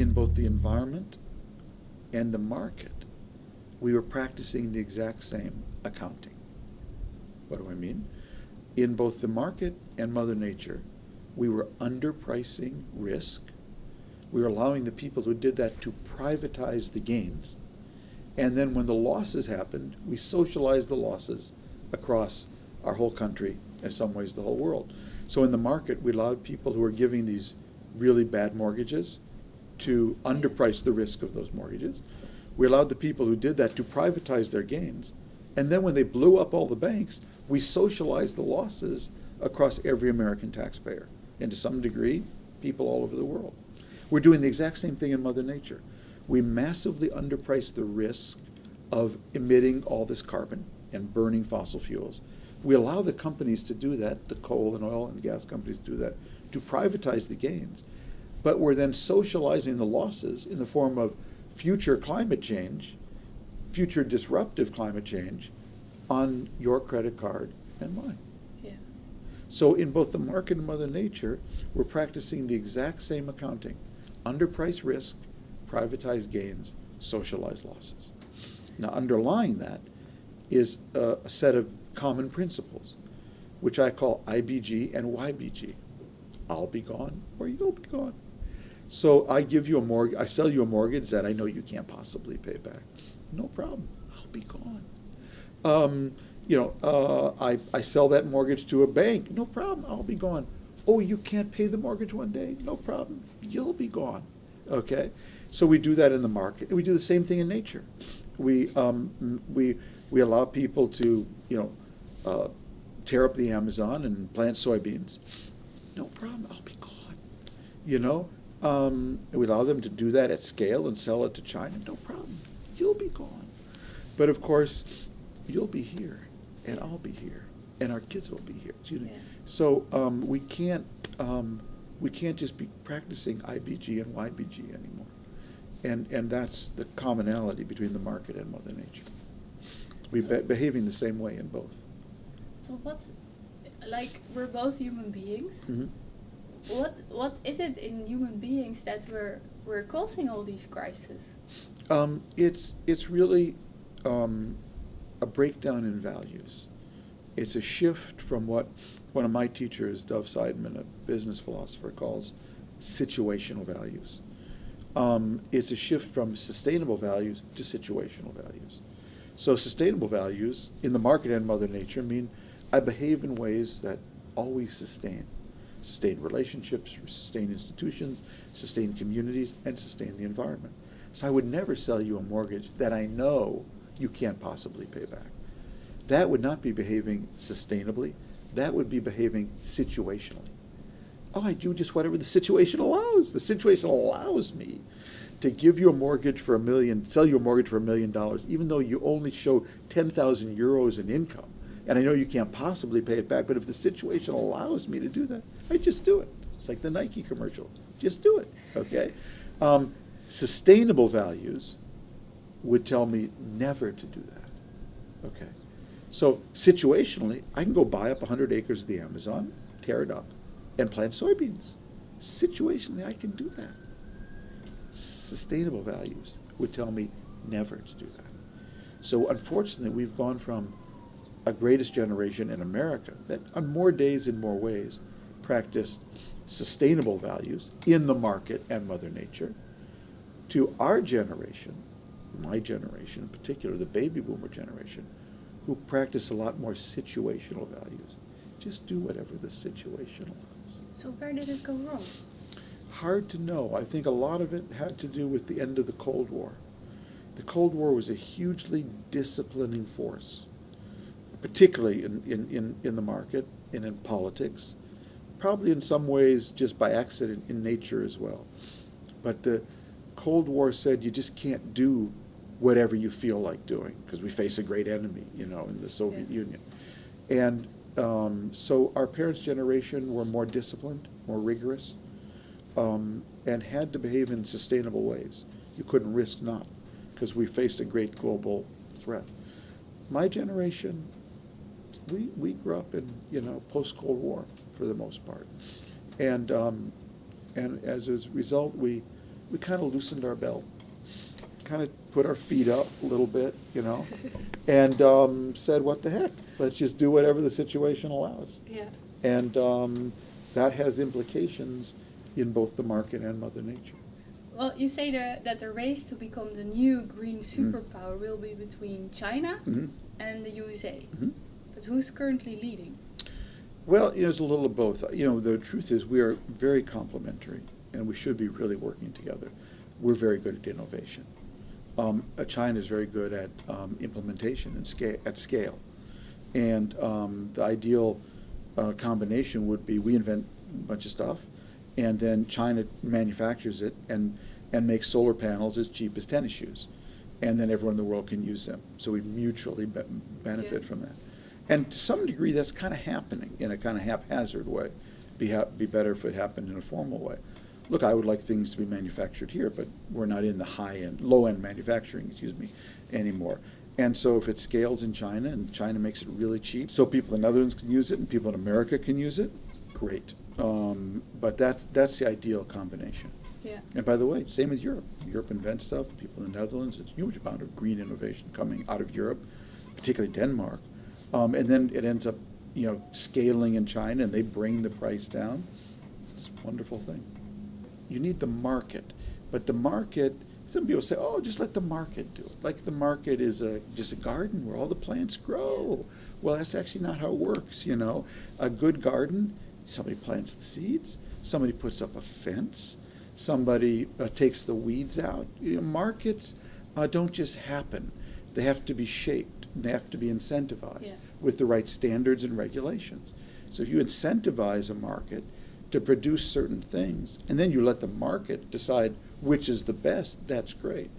in both the environment and the market, we were practicing the exact same accounting. What do I mean? In both the market and Mother Nature, we were underpricing risk. We were allowing the people who did that to privatize the gains. And then when the losses happened, we socialized the losses across our whole country, in some ways the whole world. So in the market, we allowed people who were giving these really bad mortgages to underprice the risk of those mortgages. We allowed the people who did that to privatize their gains. And then when they blew up all the banks, we socialized the losses across every American taxpayer, and to some degree, people all over the world. We're doing the exact same thing in Mother Nature. We massively underprice the risk of emitting all this carbon and burning fossil fuels. We allow the companies to do that, the coal and oil and gas companies to do that, to privatize the gains. But we're then socializing the losses in the form of future climate change, future disruptive climate change, on your credit card and mine. Yeah. So in both the market and Mother Nature, we're practicing the exact same accounting. Underprice risk, privatize gains, socialize losses. Now underlying that is a set of common principles, which I call IBG and YBG. I'll be gone or you'll be gone. So I give you a mortgage, I sell you a mortgage that I know you can't possibly pay back. No problem, I'll be gone. I sell that mortgage to a bank. No problem, I'll be gone. Oh, you can't pay the mortgage one day? No problem, you'll be gone. Okay, so we do that in the market, and we do the same thing in nature. We allow people to tear up the Amazon and plant soybeans. No problem, I'll be gone. We allow them to do that at scale and sell it to China. No problem, you'll be gone. But of course, you'll be here, and I'll be here, and our kids will be here. Yeah. So we can't just be practicing IBG and YBG anymore, and that's the commonality between the market and Mother Nature. We're behaving the same way in both. So we're both human beings. Mm-hmm. What is it in human beings that we're causing all these crises? It's really a breakdown in values. It's a shift from what one of my teachers, Dov Seidman, a business philosopher, calls situational values. It's a shift from sustainable values to situational values. So sustainable values in the market and Mother Nature mean I behave in ways that always sustain relationships, sustain institutions, sustain communities, and sustain the environment. So I would never sell you a mortgage that I know you can't possibly pay back. That would not be behaving sustainably. That would be behaving situationally. Oh, I do just whatever the situation allows. The situation allows me to give you a mortgage for $1 million, sell you a mortgage for $1 million, even though you only show 10,000 euros in income. And I know you can't possibly pay it back, but if the situation allows me to do that, I just do it. It's like the Nike commercial. Just do it, okay? Sustainable values would tell me never to do that, okay? So situationally, I can go buy up 100 acres of the Amazon, tear it up, and plant soybeans. Situationally, I can do that. Sustainable values would tell me never to do that. So unfortunately, we've gone from a greatest generation in America that on more days in more ways practiced sustainable values in the market and Mother Nature, to our generation, my generation in particular, the baby boomer generation, who practice a lot more situational values. Just do whatever the situation allows. So where did it go wrong? Hard to know. I think a lot of it had to do with the end of the Cold War. The Cold War was a hugely disciplining force, particularly in the market and in politics, probably in some ways just by accident in nature as well. But the Cold War said you just can't do whatever you feel like doing because we face a great enemy, in the Soviet Union. And so our parents' generation were more disciplined, more rigorous, and had to behave in sustainable ways. You couldn't risk not, because we faced a great global threat. My generation, we grew up in post-Cold War for the most part, and as a result, we we kind of loosened our belt, kind of put our feet up a little bit, and said, what the heck? Let's just do whatever the situation allows. Yeah. And that has implications in both the market and Mother Nature. Well, you say that the race to become the new green superpower will be between China and the USA. But who's currently leading? Well, it's a little of both. The truth is we are very complementary, and we should be really working together. We're very good at innovation. China is very good at implementation and at scale. And the ideal combination would be we invent a bunch of stuff, and then China manufactures it and makes solar panels as cheap as tennis shoes. And then everyone in the world can use them. So we mutually benefit from that. And to some degree, that's kind of happening in a kind of haphazard way. Be better if it happened in a formal way. Look, I would like things to be manufactured here, but we're not in the low-end manufacturing, anymore. And so if it scales in China and China makes it really cheap, so people in the Netherlands can use it and people in America can use it, great. But that's the ideal combination. Yeah. And by the way, same with Europe. Europe invents stuff. People in the Netherlands, it's a huge amount of green innovation coming out of Europe, particularly Denmark. And then it ends up, scaling in China, and they bring the price down. It's a wonderful thing. You need the market, but the market. Some people say, "Oh, just let the market do it." Like the market is just a garden where all the plants grow. Well, that's actually not how it works. A good garden, somebody plants the seeds, somebody puts up a fence, somebody takes the weeds out. Markets don't just happen; they have to be shaped. They have to be incentivized with the right standards and regulations. So if you incentivize a market to produce certain things, and then you let the market decide which is the best, that's great.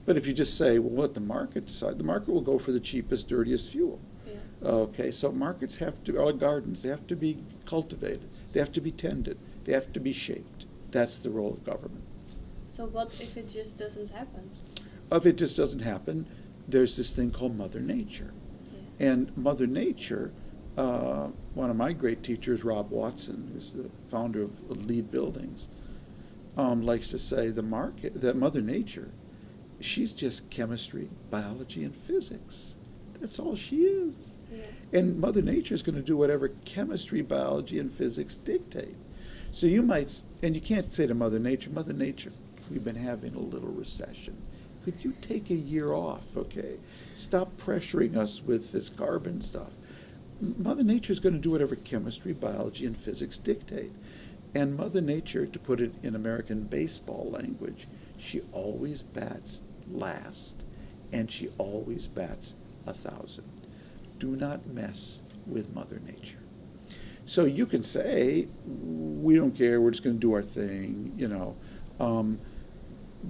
But if you just say, well, let the market decide, the market will go for the cheapest, dirtiest fuel. Yeah. Okay, so markets are like gardens. They have to be cultivated. They have to be tended. They have to be shaped. That's the role of government. So what if it just doesn't happen? If it just doesn't happen, there's this thing called Mother Nature. Yeah. And Mother Nature, one of my great teachers, Rob Watson, who's the founder of Lead Buildings, likes to say that Mother Nature, she's just chemistry, biology, and physics. That's all she is. Yeah. And Mother Nature is going to do whatever chemistry, biology, and physics dictate. So you can't say to Mother Nature, we've been having a little recession. Could you take a year off, okay? Stop pressuring us with this carbon stuff. Mother Nature is going to do whatever chemistry, biology, and physics dictate. And Mother Nature, to put it in American baseball language, she always bats last, and she always bats 1,000. Do not mess with Mother Nature. So you can say, we don't care, we're just going to do our thing,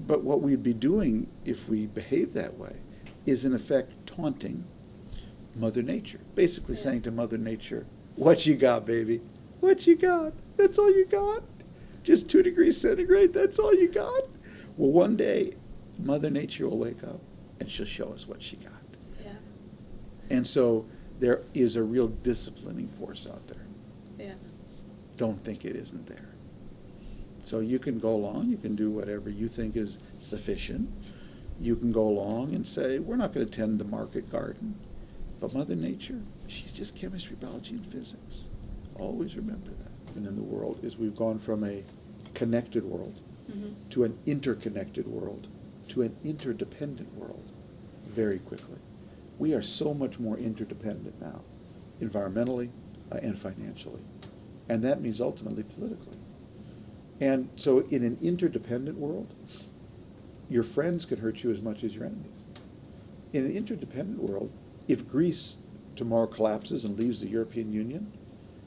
but what we'd be doing if we behave that way is in effect taunting Mother Nature, basically saying to Mother Nature, what you got, baby? What you got? That's all you got? Just 2 degrees centigrade, that's all you got? Well, one day, Mother Nature will wake up and she'll show us what she got. Yeah. And so there is a real disciplining force out there. Yeah. Don't think it isn't there. So you can go along, you can do whatever you think is sufficient. You can go along and say, we're not going to tend the market garden. But Mother Nature, she's just chemistry, biology, and physics. Always remember that. And in the world is we've gone from a connected world to an interconnected world to an interdependent world very quickly. We are so much more interdependent now, environmentally and financially. And that means ultimately politically. And so in an interdependent world, your friends can hurt you as much as your enemies. In an interdependent world, if Greece tomorrow collapses and leaves the European Union,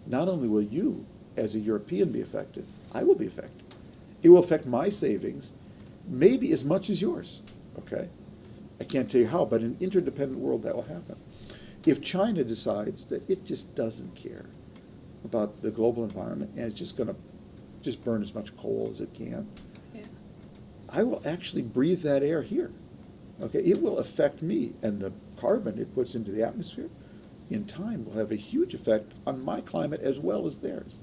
not only will you, as a European, be affected, I will be affected. It will affect my savings maybe as much as yours, okay? I can't tell you how, but in an interdependent world that will happen. If China decides that it just doesn't care about the global environment and it's just going to just burn as much coal as it can, I will actually breathe that air here. Okay, it will affect me, and the carbon it puts into the atmosphere in time will have a huge effect on my climate as well as theirs.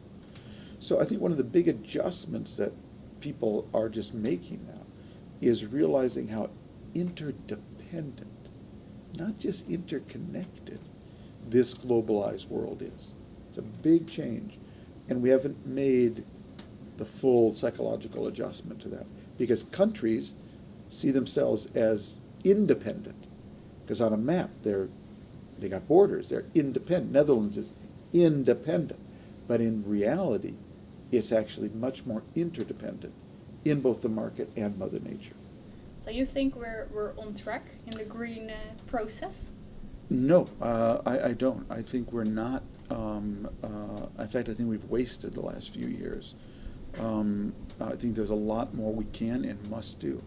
So I think one of the big adjustments that people are just making now is realizing how interdependent, not just interconnected, this globalized world is. It's a big change, and we haven't made the full psychological adjustment to that, because countries see themselves as independent, because on a map they got borders, they're independent. Netherlands is independent, but in reality it's actually much more interdependent in both the market and Mother Nature. So you think we're on track in the green process? No, I don't. I think we're not. In fact, I think we've wasted the last few years. I think there's a lot more we can and must do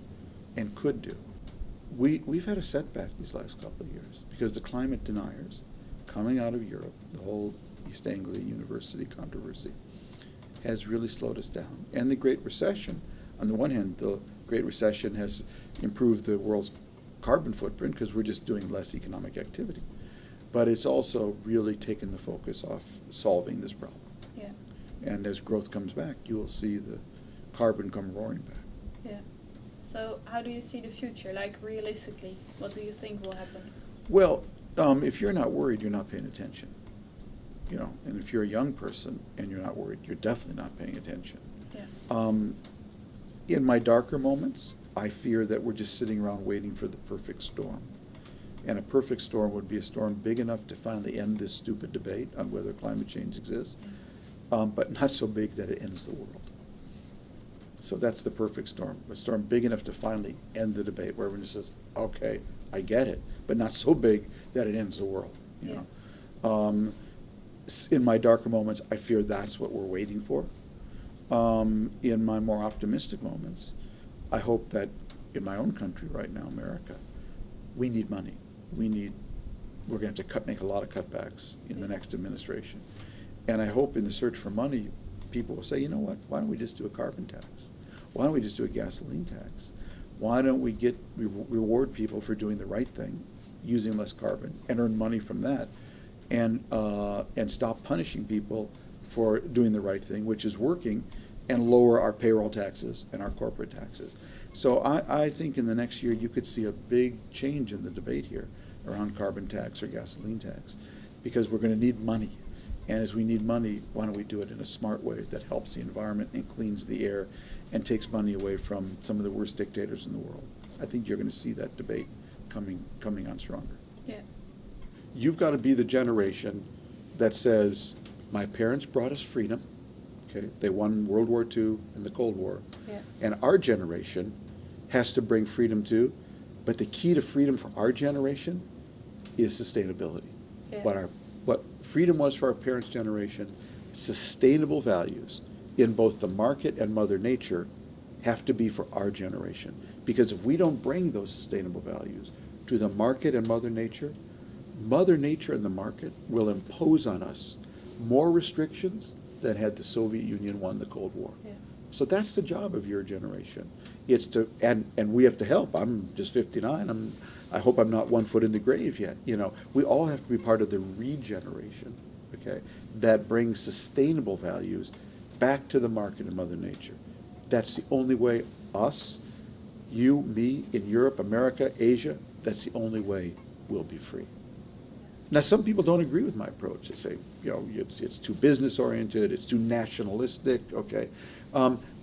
and could do. We've had a setback these last couple of years because the climate deniers coming out of Europe, the whole East Anglia University controversy, has really slowed us down. And the Great Recession, on the one hand, the Great Recession has improved the world's carbon footprint because we're just doing less economic activity. But it's also really taken the focus off solving this problem. Yeah. And as growth comes back, you will see the carbon come roaring back. Yeah. So how do you see the future? Like realistically, what do you think will happen? Well, if you're not worried, you're not paying attention. You know, and if you're a young person and you're not worried, you're definitely not paying attention. Yeah. In my darker moments, I fear that we're just sitting around waiting for the perfect storm. And a perfect storm would be a storm big enough to finally end this stupid debate on whether climate change exists, but not so big that it ends the world. So that's the perfect storm, a storm big enough to finally end the debate, where everyone just says, okay, I get it, but not so big that it ends the world. You know? In my darker moments, I fear that's what we're waiting for. In my more optimistic moments, I hope that in my own country right now, America, we need money. We're going to have to make a lot of cutbacks in the next administration. And I hope in the search for money, people will say, you know what, why don't we just do a carbon tax? Why don't we just do a gasoline tax? Why don't we reward people for doing the right thing, using less carbon, and earn money from that, and stop punishing people for doing the right thing, which is working, and lower our payroll taxes and our corporate taxes. So I think in the next year you could see a big change in the debate here around carbon tax or gasoline tax, because we're going to need money. And as we need money, why don't we do it in a smart way that helps the environment and cleans the air and takes money away from some of the worst dictators in the world? I think you're going to see that debate coming on stronger. Yeah. You've got to be the generation that says, my parents brought us freedom. Okay, they won World War II and the Cold War. Yeah. And our generation has to bring freedom too. But the key to freedom for our generation is sustainability. Yeah. What freedom was for our parents' generation, sustainable values in both the market and Mother Nature have to be for our generation. Because if we don't bring those sustainable values to the market and Mother Nature and the market will impose on us more restrictions than had the Soviet Union won the Cold War. Yeah. So that's the job of your generation. It's to, and we have to help. I'm just 59. I hope I'm not 1 foot in the grave yet. You know, we all have to be part of the regeneration, okay, that brings sustainable values back to the market and Mother Nature. That's the only way us, you, me, in Europe, America, Asia, that's the only way we'll be free. Now, some people don't agree with my approach. They say, you know, it's too business-oriented, it's too nationalistic, okay.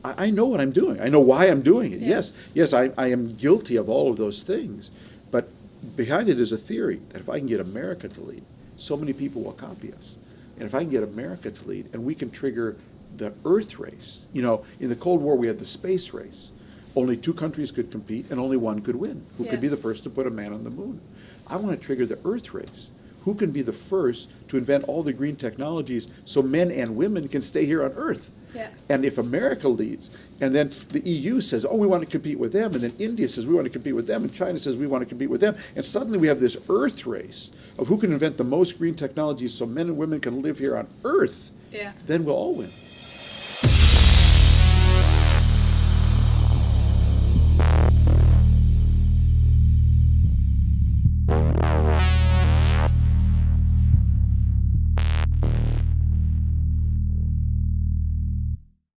I know what I'm doing. I know why I'm doing it. Yeah. Yes, I am guilty of all of those things. But behind it is a theory that if I can get America to lead, so many people will copy us. And if I can get America to lead, and we can trigger the Earth race. You know, in the Cold War, we had the space race. Only 2 countries could compete, and only one could win. Who could be the first to put a man on the moon? I want to trigger the Earth race. Who can be the first to invent all the green technologies so men and women can stay here on Earth? Yeah. And if America leads, and then the EU says, oh, we want to compete with them, and then India says we want to compete with them, and China says we want to compete with them, and suddenly we have this Earth race of who can invent the most green technologies so men and women can live here on Earth, Yeah. then we'll all win.